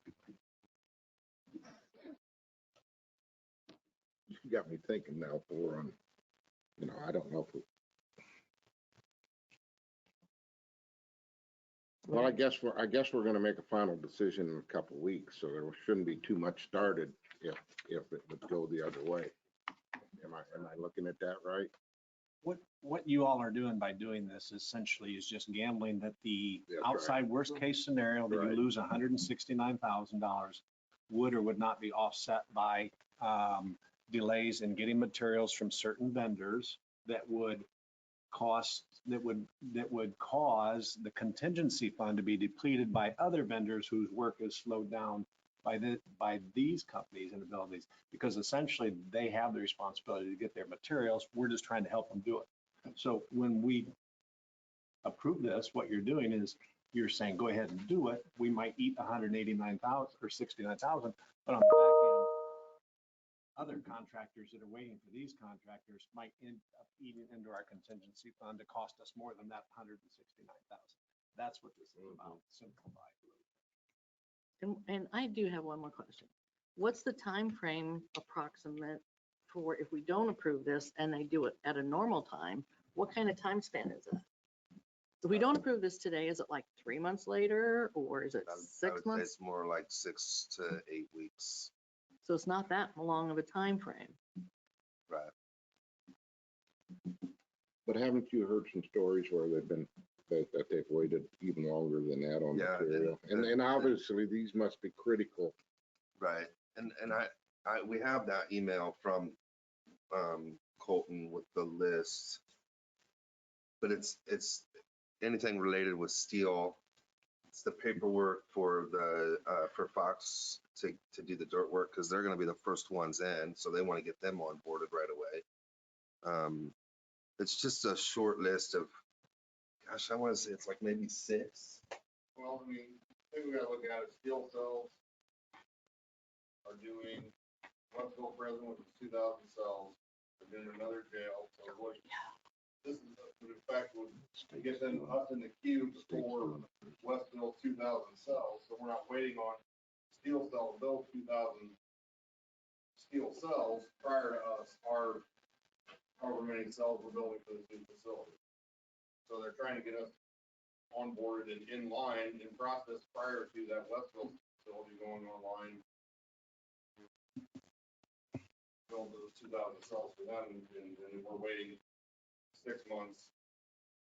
Speaker 7: You got me thinking now, for on, I don't know if we. Well, I guess we're gonna make a final decision in a couple of weeks, so there shouldn't be too much started if it would go the other way. Am I looking at that right?
Speaker 5: What you all are doing by doing this essentially is just gambling that the
Speaker 7: That's right.
Speaker 5: outside worst case scenario that
Speaker 7: Right.
Speaker 5: you lose $169,000 would or would not be offset by delays in getting materials from certain vendors that would cause the contingency fund to be depleted by other vendors whose work is slowed down by these companies and abilities, because essentially they have the responsibility to get their materials. We're just trying to help them do it. So when we approve this, what you're doing is you're saying, go ahead and do it. We might eat 189,000 or 69,000, but on the back end, other contractors that are waiting for these contractors might end up eating into our contingency fund to cost us more than that 169,000. That's what this is about, simplified.
Speaker 2: And I do have one more question. What's the time frame approximate for if we don't approve this and they do it at a normal time? What kind of time span is that? If we don't approve this today, is it like 3 months later, or is it
Speaker 3: I would
Speaker 2: 6
Speaker 3: say
Speaker 2: months?
Speaker 3: it's more like 6 to 8 weeks.
Speaker 2: So it's not that long of a time frame.
Speaker 3: Right.
Speaker 7: But haven't you heard some stories where that they've waited even longer than that on
Speaker 3: Yeah,
Speaker 7: material? And obviously, these must be critical.
Speaker 3: Right. And we have that email from Colton with the list. But it's anything related with steel. It's the paperwork for for Fox to do the dirt work, because they're gonna be the first ones in, so they want to get them onboarded right away. It's just a short list of, gosh, I want to say it's like maybe 6.
Speaker 6: Well, I mean, I think we gotta look at it, steel cells are doing, Westville prison, which is 2,000 cells, they're doing another jail, so what, this is, in fact, would get them us in the queue for Westville 2,000 cells, so we're not waiting on steel cell to build 2,000 steel cells prior to us, our however many cells we're building for this new facility. So they're trying to get us onboarded and in line in process prior to that Westville facility going online. Build those 2,000 cells for them, and we're waiting 6 months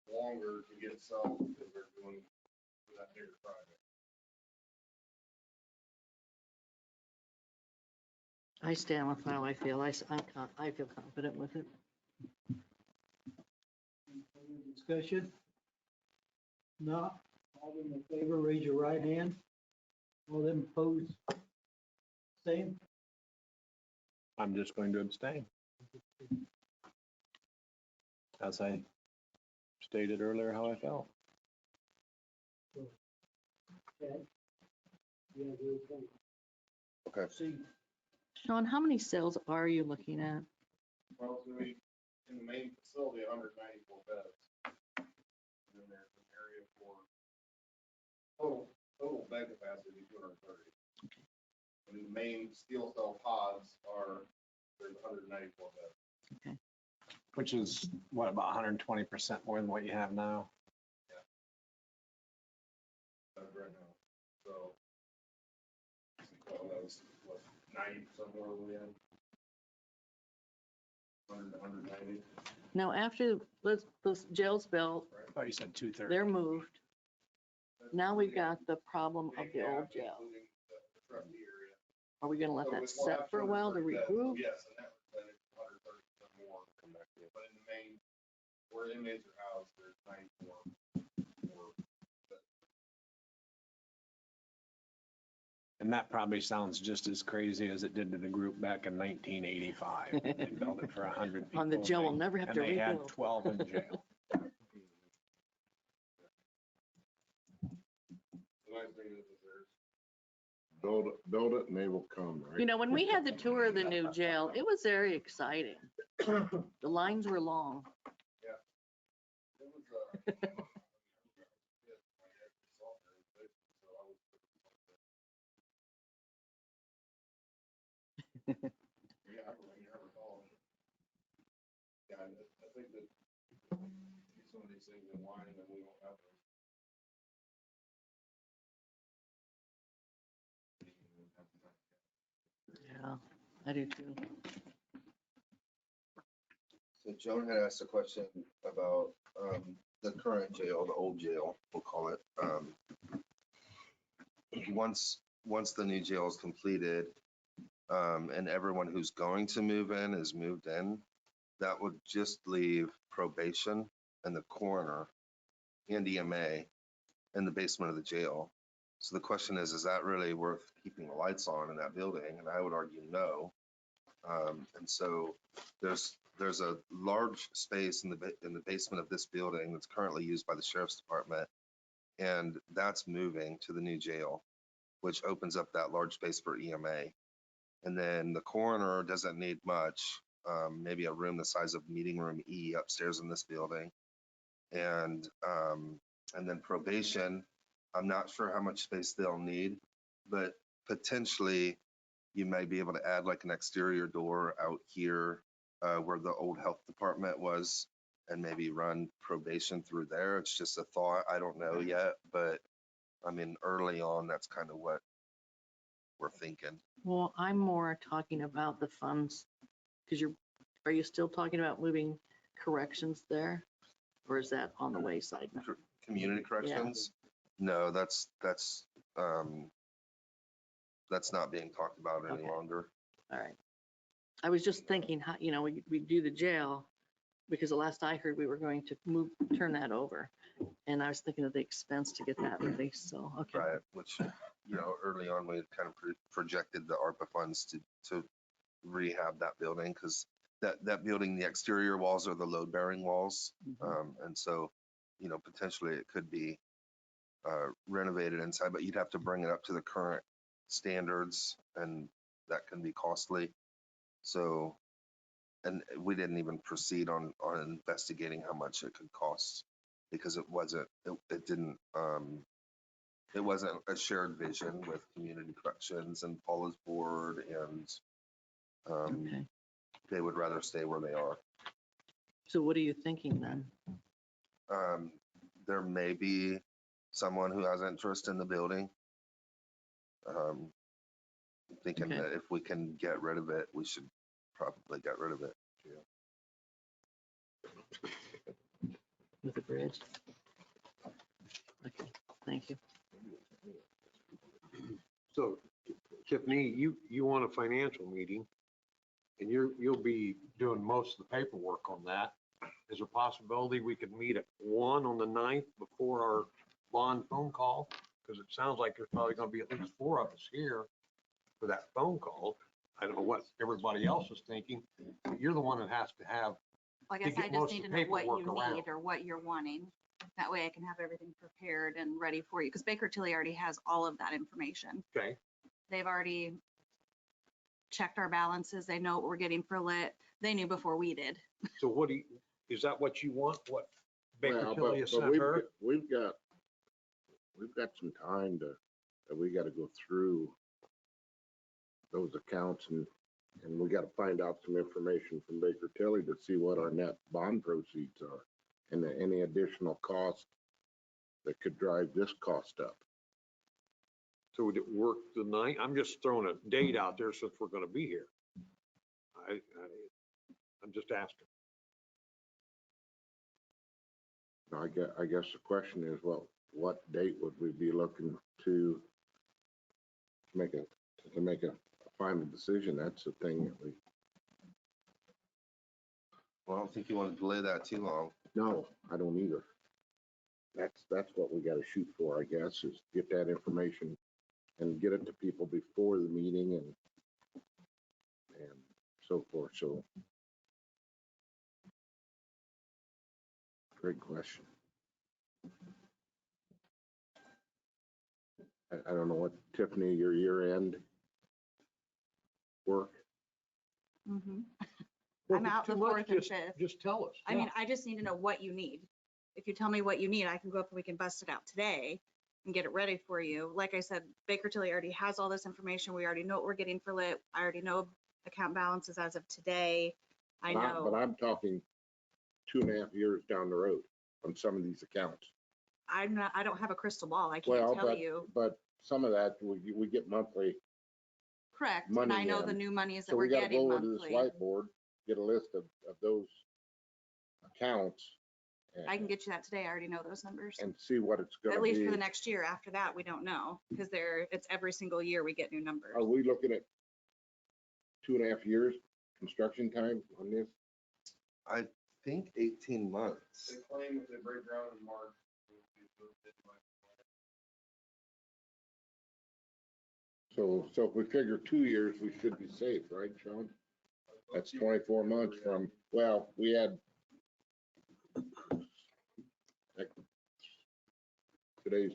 Speaker 6: longer to get cells because they're doing for that bigger project.
Speaker 2: I stand with how I feel. I feel confident with it.
Speaker 4: Any further discussion? Not, all them in favor, raise your right hand. All them opposed, same.
Speaker 5: I'm just going to abstain. As I stated earlier, how I felt.
Speaker 4: Okay. Yeah, do it.
Speaker 3: Okay.
Speaker 4: See,
Speaker 2: Sean, how many cells are you looking at?
Speaker 6: Well, so we, in the main facility, 194 beds. And then there's an area for total bed capacity, 230. And the main steel cell pods there's 194 beds.
Speaker 5: Which is what, about 120% more than what you have now?
Speaker 6: That's right now. So, well, that was, what, 90% more than we had? 100 to 190.
Speaker 2: Now, after those jails built,
Speaker 5: I thought you said 230.
Speaker 2: they're moved. Now we've got the problem of the old
Speaker 6: Yeah,
Speaker 2: jail.
Speaker 6: including the trustee area.
Speaker 2: Are we gonna let
Speaker 6: So
Speaker 2: that
Speaker 6: we'll have
Speaker 2: set for a while to
Speaker 6: 230 beds.
Speaker 2: regroup?
Speaker 6: Yes, and that represented 130% more. But in the main, where inmates are housed, there's 94 more.
Speaker 5: And that probably sounds just as crazy as it did to the group back in 1985. They built it for 100 people.
Speaker 2: On the jail, we'll never have
Speaker 5: And
Speaker 2: to
Speaker 5: they had
Speaker 2: rebuild.
Speaker 5: 12 in jail.
Speaker 6: The nice thing is that there's
Speaker 7: Build it and they will come, right?
Speaker 2: You know, when we had the tour of the new jail, it was very exciting. The lines were long.
Speaker 6: It was, yeah, I recall. Yeah, I think that some of these things in wine and we don't have them.
Speaker 2: Yeah, I do too.
Speaker 3: So Joan had asked a question about the current jail, the old jail, we'll call it. Once the new jail is completed, and everyone who's going to move in is moved in, that would just leave probation and the coroner and EMA in the basement of the jail. So the question is that really worth keeping the lights on in that building? And I would argue no. And so there's a large space in the basement of this building that's currently used by the sheriff's department, and that's moving to the new jail, which opens up that large space for EMA. And then the coroner doesn't need much, maybe a room the size of meeting room E upstairs in this building. And then probation, I'm not sure how much space they'll need, but potentially you may be able to add like an exterior door out here where the old health department was, and maybe run probation through there. It's just a thought. I don't know yet, but I mean, early on, that's kind of what we're thinking.
Speaker 2: Well, I'm more talking about the funds, because are you still talking about moving corrections there? Or is that on the wayside now?
Speaker 3: Community corrections? No, that's not being talked about any
Speaker 2: Okay.
Speaker 3: longer.
Speaker 2: All right. I was just thinking, how, we do the jail, because the last I heard, we were going to turn that over. And I was thinking of the expense to get that released, so, okay.
Speaker 3: Right, which, early on, we had kind of projected the ARPA funds to rehab that building, because that building, the exterior walls are the load-bearing walls. And so, potentially it could be renovated inside, but you'd have to bring it up to the current standards, and that can be costly. So, and we didn't even proceed on investigating how much it could cost, because it wasn't a shared vision with community corrections and Paula's board, and
Speaker 2: Okay.
Speaker 3: they would rather stay where they are.
Speaker 2: So what are you thinking then?
Speaker 3: There may be someone who has interest in the building. I'm thinking
Speaker 2: Okay.
Speaker 3: that if we can get rid of it, we should probably get rid of it.
Speaker 2: With the bridge? Okay, thank you.
Speaker 8: So Tiffany, you want a financial meeting and you'll be doing most of the paperwork on that. Is there a possibility we could meet at 1 on the 9th before our bond phone call? Because it sounds like there's probably going to be at least 4 of us here for that phone call. I don't know what everybody else is thinking. But you're the one that has to have,
Speaker 1: I guess
Speaker 8: get
Speaker 1: I
Speaker 8: most
Speaker 1: just
Speaker 8: of
Speaker 1: need
Speaker 8: the
Speaker 1: to know what
Speaker 8: paperwork
Speaker 1: you
Speaker 8: around.
Speaker 1: need or what you're wanting. That way I can have everything prepared and ready for you, because Baker Tilly already has all of that information.
Speaker 8: Okay,
Speaker 1: They've already checked our balances. They know what we're getting for lit. They knew before we did.
Speaker 8: so what do you, is that what you want? What Baker
Speaker 7: Well,
Speaker 8: Tilly has
Speaker 7: but
Speaker 8: sent her?
Speaker 7: we've got some time that we gotta go through those accounts and we gotta find out some information from Baker Tilly to see what our net bond proceeds are and any additional cost that could drive this cost up.
Speaker 8: So would it work the night? I'm just throwing a date out there since we're gonna be here. I'm just asking.
Speaker 7: Now, I guess the question is, well, what date would we be looking to make a final decision? That's the thing that we,
Speaker 3: Well, I don't think you want to delay that too long.
Speaker 7: no, I don't either. That's what we gotta shoot for, I guess, is get that information and get it to people before the meeting and so forth, so. Great question. I don't know what, Tiffany, your year end work?
Speaker 1: Mhm.
Speaker 8: Well,
Speaker 1: I'm
Speaker 8: if it's
Speaker 1: out
Speaker 8: too
Speaker 1: the
Speaker 8: much,
Speaker 1: 4th and
Speaker 8: just-
Speaker 1: 5th.
Speaker 8: Just tell us.
Speaker 1: I mean, I just need to know what you need. If you tell me what you need, I can go up and we can bust it out today and get it ready for you. Like I said, Baker Tilly already has all this information. We already know what we're getting for lit. I already know account balances as of today. I
Speaker 7: But
Speaker 1: know.
Speaker 7: I'm talking 2.5 years down the road on some of these accounts.
Speaker 1: I don't have a crystal ball. I
Speaker 7: Well,
Speaker 1: can't tell you.
Speaker 7: but some of that, we get monthly.
Speaker 1: Correct. And
Speaker 7: money
Speaker 1: I know the
Speaker 7: in.
Speaker 1: new monies that
Speaker 7: So
Speaker 1: we're
Speaker 7: we gotta
Speaker 1: getting
Speaker 7: go over to this
Speaker 1: monthly.
Speaker 7: whiteboard, get a list of those accounts.
Speaker 1: I can get you that today. I already know those numbers.
Speaker 7: And see what it's gonna
Speaker 1: At least for
Speaker 7: be.
Speaker 1: the next year. After that, we don't know, because it's every single year we get new numbers.
Speaker 7: Are we looking at 2.5 years construction time on this?
Speaker 3: I think 18 months.
Speaker 6: They claim if they break ground in March.
Speaker 7: So if we figure 2 years, we should be safe, right, Sean? That's 24 months from, well, we had today's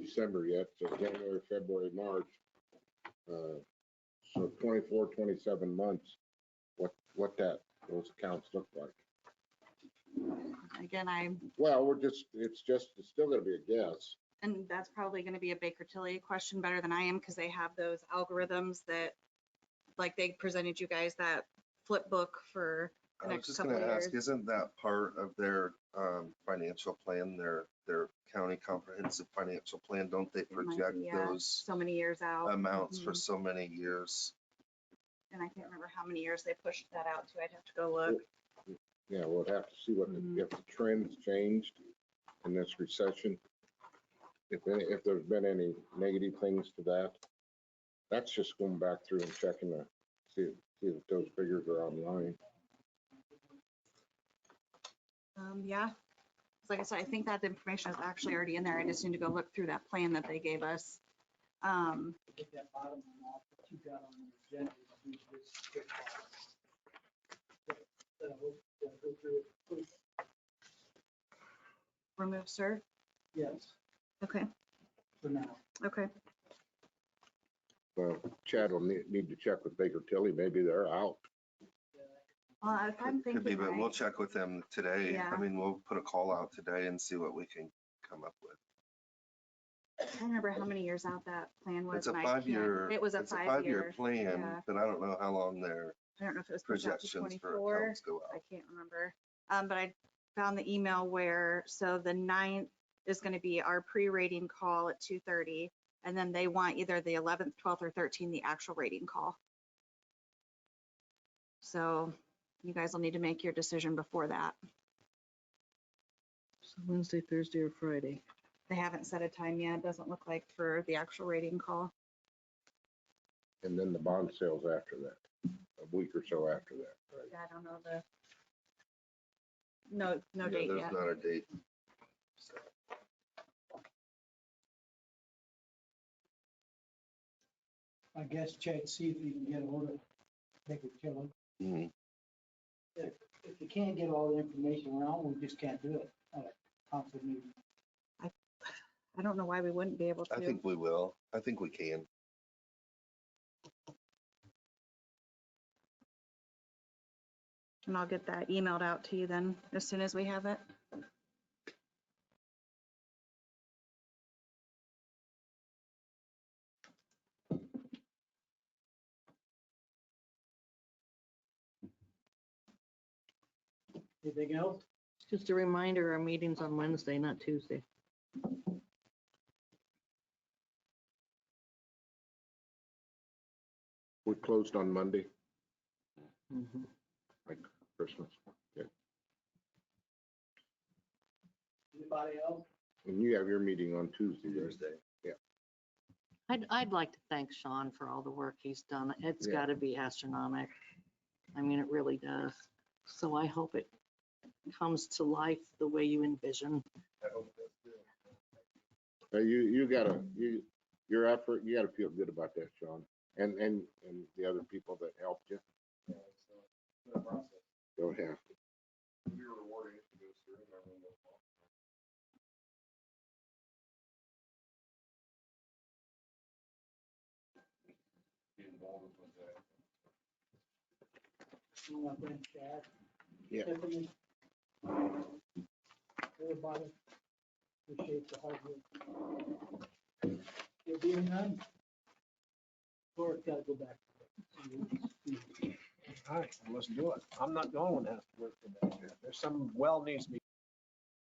Speaker 7: December yet, so January, February, March. So 24, 27 months, what those accounts look like.
Speaker 1: Again,
Speaker 7: Well, it's still gonna be a guess.
Speaker 1: and that's probably going to be a Baker Tilly question better than I am, because they have those algorithms that, like they presented you guys that flip book for the
Speaker 3: I was
Speaker 1: next
Speaker 3: just
Speaker 1: couple
Speaker 3: gonna
Speaker 1: of
Speaker 3: ask,
Speaker 1: years.
Speaker 3: isn't that part of their financial plan, their county comprehensive financial plan? Don't they
Speaker 1: It might
Speaker 3: project
Speaker 1: be, yeah,
Speaker 3: those
Speaker 1: so many years out.
Speaker 3: amounts for
Speaker 1: Mhm.
Speaker 3: so many years?
Speaker 1: And I can't remember how many years they pushed that out to. I'd have to go look.
Speaker 7: Yeah, we'll have to see if the trends changed in this recession. If there's been any negative things to that. That's just going back through and checking see if those figures are online.
Speaker 1: Yeah. Like I said, I think that information is actually already in there. I just need to go look through that plan that they gave us.
Speaker 4: Get that bottom one off that you got on the agenda. Do this quick file. Go through it quick.
Speaker 1: Remove, sir.
Speaker 4: Yes,
Speaker 1: Okay,
Speaker 4: for now.
Speaker 1: okay.
Speaker 7: Well, Chad will need to check with Baker Tilly. Maybe they're out.
Speaker 1: If I'm
Speaker 3: Could be,
Speaker 1: thinking
Speaker 3: but we'll
Speaker 1: right,
Speaker 3: check with them today.
Speaker 1: Yeah.
Speaker 3: I mean, we'll put a call out today and see what we can come up with.
Speaker 1: I can't remember how many years out that plan was.
Speaker 3: It's a
Speaker 1: and I can't-
Speaker 3: 5-year,
Speaker 1: It was a
Speaker 3: it's a 5-year
Speaker 1: 5-year.
Speaker 3: plan,
Speaker 1: yeah.
Speaker 3: but I don't know how long their
Speaker 1: I don't know if it was pushed out to
Speaker 3: projections for
Speaker 1: 24.
Speaker 3: accounts go
Speaker 1: I
Speaker 3: out.
Speaker 1: can't remember. But I found the email where, so the 9th is going to be our pre-rating call at 2:30. And then they want either the 11th, 12th, or 13th, the actual rating call. So you guys will need to make your decision before that.
Speaker 2: So Wednesday, Thursday, or Friday.
Speaker 1: They haven't set a time yet. It doesn't look like for the actual rating call.
Speaker 7: And then the bond sales after that, a week or so after that. Right?
Speaker 1: Yeah, I don't know no
Speaker 3: Yeah,
Speaker 1: date
Speaker 3: there's
Speaker 1: yet.
Speaker 3: not a date. So,
Speaker 4: I guess check, see if you can get a hold of Baker Tilly.
Speaker 3: mhm.
Speaker 4: If you can't get all the information around, we just can't do it. council meeting.
Speaker 1: I don't know why we wouldn't be able to.
Speaker 3: I think we will. I think we can.
Speaker 1: And I'll get that emailed out to you then as soon as we have it.
Speaker 4: Anything else?
Speaker 2: Just a reminder, our meeting's on Wednesday, not Tuesday.
Speaker 7: We closed on Monday,
Speaker 2: Mhm.
Speaker 7: like Christmas. Yeah.
Speaker 4: Anybody else?
Speaker 7: And you have your meeting on Tuesday, right?
Speaker 3: Thursday.
Speaker 2: I'd like to thank Sean for all the work he's done. It's
Speaker 7: Yeah.
Speaker 2: got to be astronomical. I mean, it really does. So I hope it comes to life the way you envision.
Speaker 6: I hope that's good.
Speaker 7: You gotta, your effort, you gotta feel good about that, Sean, and the other people that helped you.
Speaker 6: Yeah, so, it's a process.
Speaker 7: Don't have to.
Speaker 6: It'll be rewarding if it goes through and everyone goes well. Be involved with that.
Speaker 4: I want to thank Chad.
Speaker 7: Yeah.
Speaker 4: Tiffany. Everybody. Appreciate the hard work. There being none. Court gotta go back.
Speaker 5: All right, let's do it. I'm not the only one that has to work today. There's some well needs to be